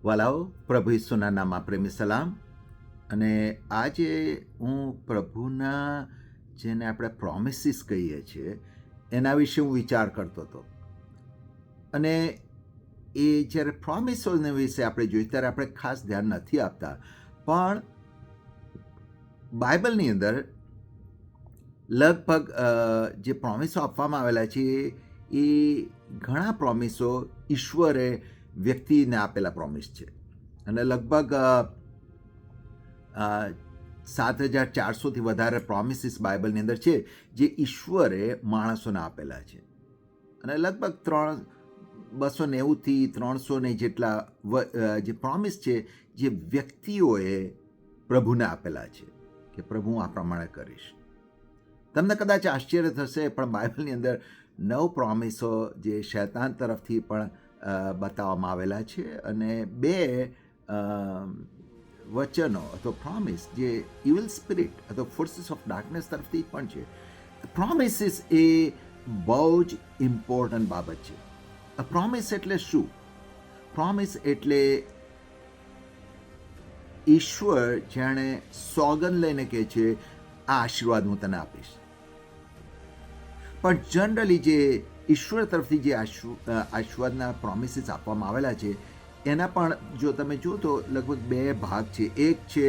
વાલાઓ, પ્રભુ ઈસુના નામમાં પ્રેમી સલામ. અને આજે હું પ્રભુના જેને આપણે પ્રોમિસીસ કહીએ છીએ એના વિશે હું વિચાર કરતો હતો. અને એ જ્યારે પ્રોમિસોને વિશે આપણે જોઈએ ત્યારે આપણે ખાસ ધ્યાન નથી આપતા, પણ બાઇબલની અંદર લગભગ જે પ્રોમિસો આપવામાં આવેલા છે એ ઘણા પ્રોમિસો ઈશ્વરે વ્યક્તિને આપેલા પ્રોમિસ છે. અને લગભગ 7,400થી વધારે પ્રોમિસીસ બાઇબલની અંદર છે જે ઈશ્વરે માણસોને આપેલા છે. અને લગભગ 290થી 300 જેટલા જે પ્રોમિસ છે જે વ્યક્તિઓએ પ્રભુને આપેલા છે કે પ્રભુ હું આ પ્રમાણે કરીશ. તમને કદાચ આશ્ચર્ય થશે, પણ બાઇબલની અંદર 9 પ્રોમિસો જે શૈતાન તરફથી પણ બતાવવામાં આવેલા છે અને 2 વચનો અથવા પ્રોમિસ જે ઇવિલ સ્પિરિટ અથવા ફોર્સીસ ઓફ ડાર્કનેસ તરફથી પણ છે. પ્રોમિસીસ એ બહુ જ ઇમ્પોર્ટન્ટ બાબત છે. પ્રોમિસ એટલે શું? પ્રોમિસ એટલે ઈશ્વર જાણે સોગંદ લઈને કહે છે આ આશીર્વાદ હું તને આપીશ. પણ જનરલી જે ઈશ્વર તરફથી જે આશીર્વાદના પ્રોમિસીસ આપવામાં આવેલા છે એના પણ જો તમે જુઓ તો લગભગ 2 ભાગ છે. એક છે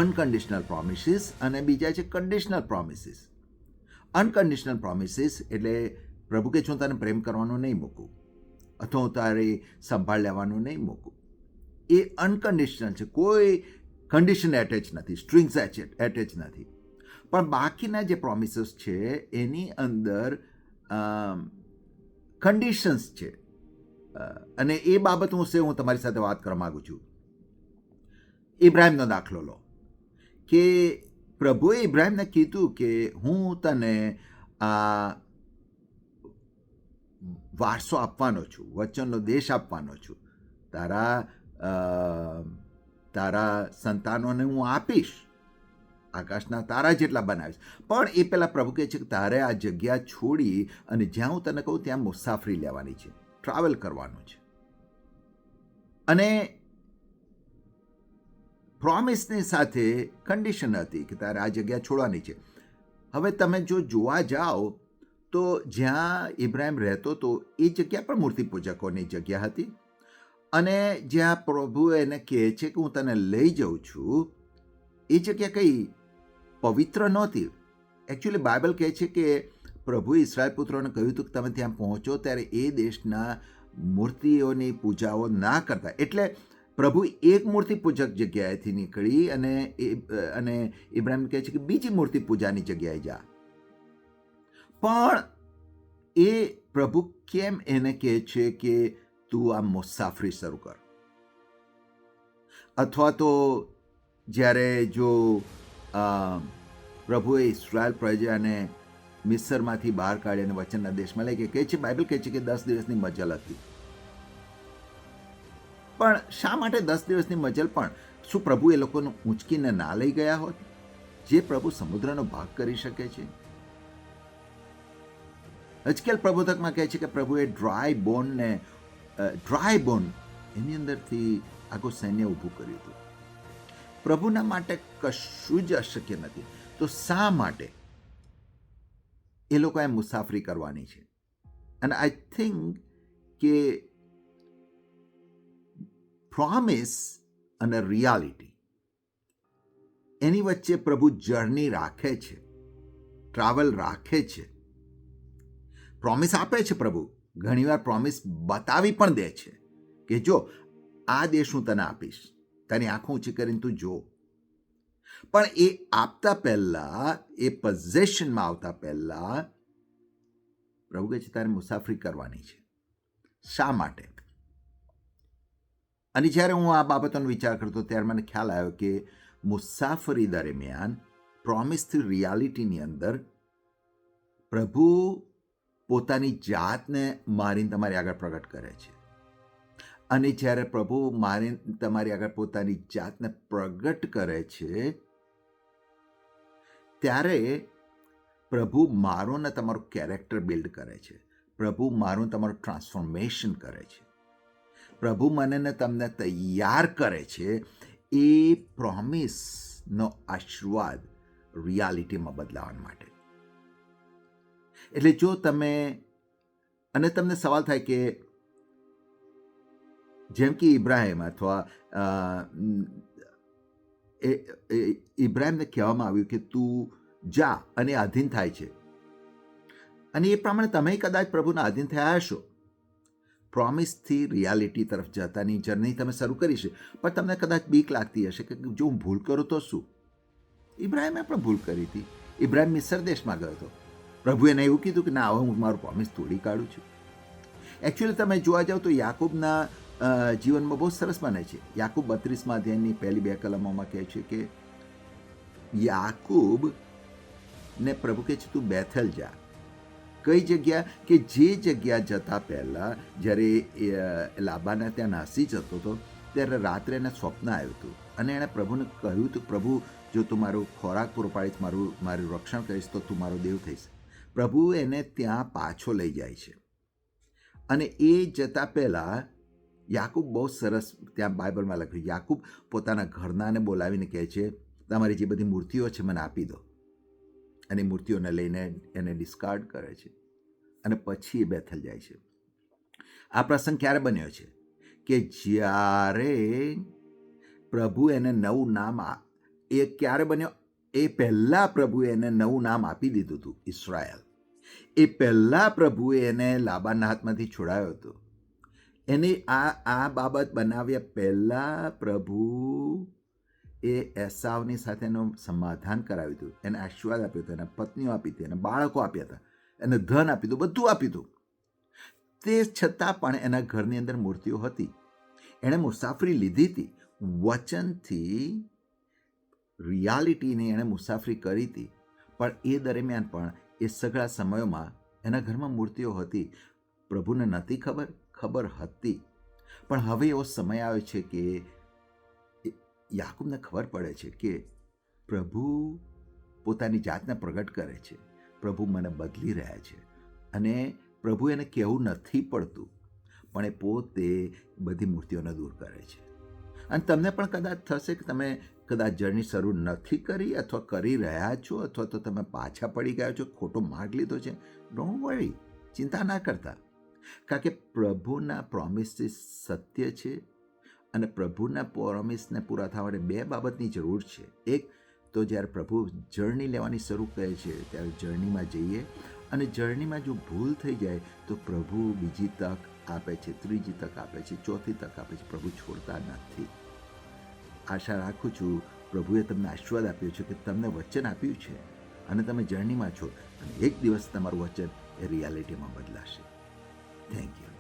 અનકન્ડિશનલ પ્રોમિસીસ અને બીજા છે કન્ડિશનલ પ્રોમિસીસ. અનકન્ડિશનલ પ્રોમિસીસ એટલે પ્રભુ કે હું તને પ્રેમ કરવાનું નહીં મૂકું અથવા હું તારી સંભાળ લેવાનું નહીં મૂકું. એ અનકન્ડિશનલ છે, કોઈ કન્ડિશન એટેચ નથી, સ્ટ્રિંગ્સ એટેચ નથી. પણ બાકીના જે પ્રોમિસીસ છે એની અંદર કન્ડિશન્સ છે. અને એ બાબત હું તમારી સાથે વાત કરવા માગું છું. ઇબ્રાહિમનો દાખલો લો કે પ્રભુએ ઇબ્રાહિમને કીધું કે હું તને આ વારસો આપવાનો છું, વચનનો દેશ આપવાનો છું, તારા સંતાનોને હું આપીશ, આકાશના તારા જેટલા બનાવીશ. પણ એ પહેલાં પ્રભુ કહે છે કે તારે આ જગ્યા છોડી અને જ્યાં હું તને કહું ત્યાં મુસાફરી લેવાની છે, ટ્રાવેલ કરવાનું છે. અને પ્રોમિસની સાથે કન્ડિશન હતી કે તારે આ જગ્યા છોડવાની છે. હવે તમે જો જોવા જાઓ તો જ્યાં ઇબ્રાહિમ રહેતો હતો એ જગ્યા પણ મૂર્તિ પૂજકોની જગ્યા હતી. અને જ્યાં પ્રભુ એને કહે છે કે હું તને લઈ જાઉં છું એ જગ્યા કઈ પવિત્ર નહોતી. એકચ્યુઅલી બાઇબલ કહે છે કે પ્રભુએ ઇસ્રાયેલ પુત્રોને કહ્યું હતું કે તમે ત્યાં પહોંચો ત્યારે એ દેશના મૂર્તિઓની પૂજાઓ ના કરતા. એટલે પ્રભુ એક મૂર્તિ પૂજક જગ્યાએથી નીકળી અને ઇબ્રાહિમ કહે છે કે બીજી મૂર્તિ પૂજાની જગ્યાએ જા. પણ એ પ્રભુ કેમ એને કહે છે કે તું આ મુસાફરી શરૂ કર? અથવા તો જ્યારે જો પ્રભુએ ઇસ્રાયેલ પ્રજાને મિસ્રમાંથી બહાર કાઢી અને વચનના દેશમાં લઈ કહે છે, બાઇબલ કહે છે કે 10 દિવસની મજલ હતી. પણ શા માટે 10 દિવસની મજલ? પણ શું પ્રભુ એ લોકોને ઊંચકીને ના લઈ ગયા હોત? જે પ્રભુ સમુદ્રનો ભાગ કરી શકે છે. હજકેલ પ્રબોધકમાં કહે છે કે પ્રભુએ ડ્રાય બોન એની અંદરથી આખું સૈન્ય ઊભું કર્યું હતું. પ્રભુના માટે કશું જ અશક્ય નથી. તો શા માટે એ લોકોએ મુસાફરી કરવાની છે? અને આઈ થિંક કે પ્રોમિસ અને રિયાલિટી એની વચ્ચે પ્રભુ જર્ની રાખે છે, ટ્રાવેલ રાખે છે. પ્રોમિસ આપે છે પ્રભુ, ઘણીવાર પ્રોમિસ બતાવી પણ દે છે કે જો આ દેશ હું તને આપીશ, તારી આંખો ઊંચી કરીને તું જો. પણ એ આપતા પહેલા, એ પોઝેશનમાં આવતા પહેલા પ્રભુ કહે છે તારે મુસાફરી કરવાની છે. શા માટે? અને જ્યારે હું આ બાબતોનો વિચાર કરતો ત્યારે મને ખ્યાલ આવ્યો કે મુસાફરી દરમિયાન પ્રોમિસથી રિયાલિટીની અંદર પ્રભુ પોતાની જાતને મારીને તમારી આગળ પ્રગટ કરે છે. અને જ્યારે પ્રભુ મારીને તમારી આગળ પોતાની જાતને પ્રગટ કરે છે ત્યારે પ્રભુ મારું ને તમારું કેરેક્ટર બિલ્ડ કરે છે. પ્રભુ મારું તમારું ટ્રાન્સફોર્મેશન કરે છે. પ્રભુ મને ને તમને તૈયાર કરે છે એ પ્રોમિસનો આશીર્વાદ રિયાલિટીમાં બદલાવા માટે. એટલે જો તમે, અને તમને સવાલ થાય કે જેમ કે ઇબ્રાહિમ અથવા ઇબ્રાહિમને કહેવામાં આવ્યું કે તું જા અને આધીન થાય છે, અને એ પ્રમાણે તમે કદાચ પ્રભુના આધીન થયા હશો. પ્રોમિસથી રિયાલિટી તરફ જતાની જર્ની તમે શરૂ કરી છે, પણ તમને કદાચ બીક લાગતી હશે કે જો હું ભૂલ કરું તો શું. ઇબ્રાહિમે પણ ભૂલ કરી હતી. ઇબ્રાહિમ મિસર દેશમાં ગયો હતો. પ્રભુએ એને એવું કીધું કે ના, હવે હું મારું પ્રોમિસ તોડી કાઢું છું. એકચ્યુઅલી તમે જોવા જાઓ તો યાકૂબના જીવનમાં બહુ સરસ બને છે. યાકૂબ 32મા અધ્યાયની પહેલી 2 કલમોમાં કહે છે કે યાકૂબ ને પ્રભુ કહે છે તું બેથેલ જા. કઈ જગ્યા? કે જે જગ્યા જતા પહેલાં જ્યારે લાબાના ત્યાં નાસી જતો હતો ત્યારે રાત્રે એને સ્વપ્ન આવ્યું હતું, અને એણે પ્રભુને કહ્યું હતું, પ્રભુ જો તું મારું ખોરાક પૂરો પાડીશ, મારું રક્ષણ કરીશ તો તું મારો દેવ થઈશ. પ્રભુ એને ત્યાં પાછો લઈ જાય છે, અને એ જતાં પહેલાં યાકૂબ બહુ સરસ ત્યાં બાઇબલમાં લખ્યું, યાકૂબ પોતાના ઘરનાને બોલાવીને કહે છે તમારી જે બધી મૂર્તિઓ છે મને આપી દો, અને મૂર્તિઓને લઈને એને ડિસ્કાર્ડ કરે છે, અને પછી એ બેથલ જાય છે. આ પ્રસંગ ક્યારે બન્યો છે? કે જ્યારે પ્રભુ એને નવું નામ, એ ક્યારે બન્યો? એ પહેલાં પ્રભુએ એને નવું નામ આપી દીધું હતું, ઇસ્રાયેલ. એ પહેલાં પ્રભુએ એને લાબાનના હાથમાંથી છોડાયો હતો. એને આ બાબત બનાવ્યા પહેલાં પ્રભુ એ એસાવની સાથે એનું સમાધાન કરાવ્યું હતું, એને આશીર્વાદ આપ્યો હતો, એને પત્નીઓ આપી હતી, એને બાળકો આપ્યા હતા, એને ધન આપ્યું હતું, બધું આપ્યું હતું. તે છતાં પણ એના ઘરની અંદર મૂર્તિઓ હતી. એણે મુસાફરી લીધી હતી, વચનથી રિયાલિટીની એણે મુસાફરી કરી હતી, પણ એ દરમિયાન પણ એ સઘળા સમયોમાં એના ઘરમાં મૂર્તિઓ હતી. પ્રભુને નથી ખબર? ખબર હતી. પણ હવે એવો સમય આવે છે કે યાકૂબને ખબર પડે છે કે પ્રભુ પોતાની જાતને પ્રગટ કરે છે, પ્રભુ મને બદલી રહ્યા છે, અને પ્રભુ એને કહેવું નથી પડતું, પણ એ પોતે બધી મૂર્તિઓને દૂર કરે છે. અને તમને પણ કદાચ થશે કે તમે કદાચ જર્ની શરૂ નથી કરી, અથવા કરી રહ્યા છો, અથવા તો તમે પાછા પડી ગયા છો, ખોટો માર્ગ લીધો છે. ડોન્ટ વરી, ચિંતા ના કરતા, કારણ કે પ્રભુના પ્રોમિસીસ સત્ય છે, અને પ્રભુના પ્રોમિસને પૂરા થવા માટે 2 બાબતની જરૂર છે. એક તો જ્યારે પ્રભુ જર્ની લેવાની શરૂ કરે છે ત્યારે જર્નીમાં જઈએ, અને જર્નીમાં જો ભૂલ થઈ જાય તો પ્રભુ બીજી તક આપે છે, ત્રીજી તક આપે છે, ચોથી તક આપે છે. પ્રભુ છોડતા નથી. આશા રાખું છું પ્રભુએ તમને આશીર્વાદ આપ્યો છે, કે તમને વચન આપ્યું છે, અને તમે જર્નીમાં છો, અને એક દિવસ તમારું વચન એ રિયાલિટીમાં બદલાશે. Thank you.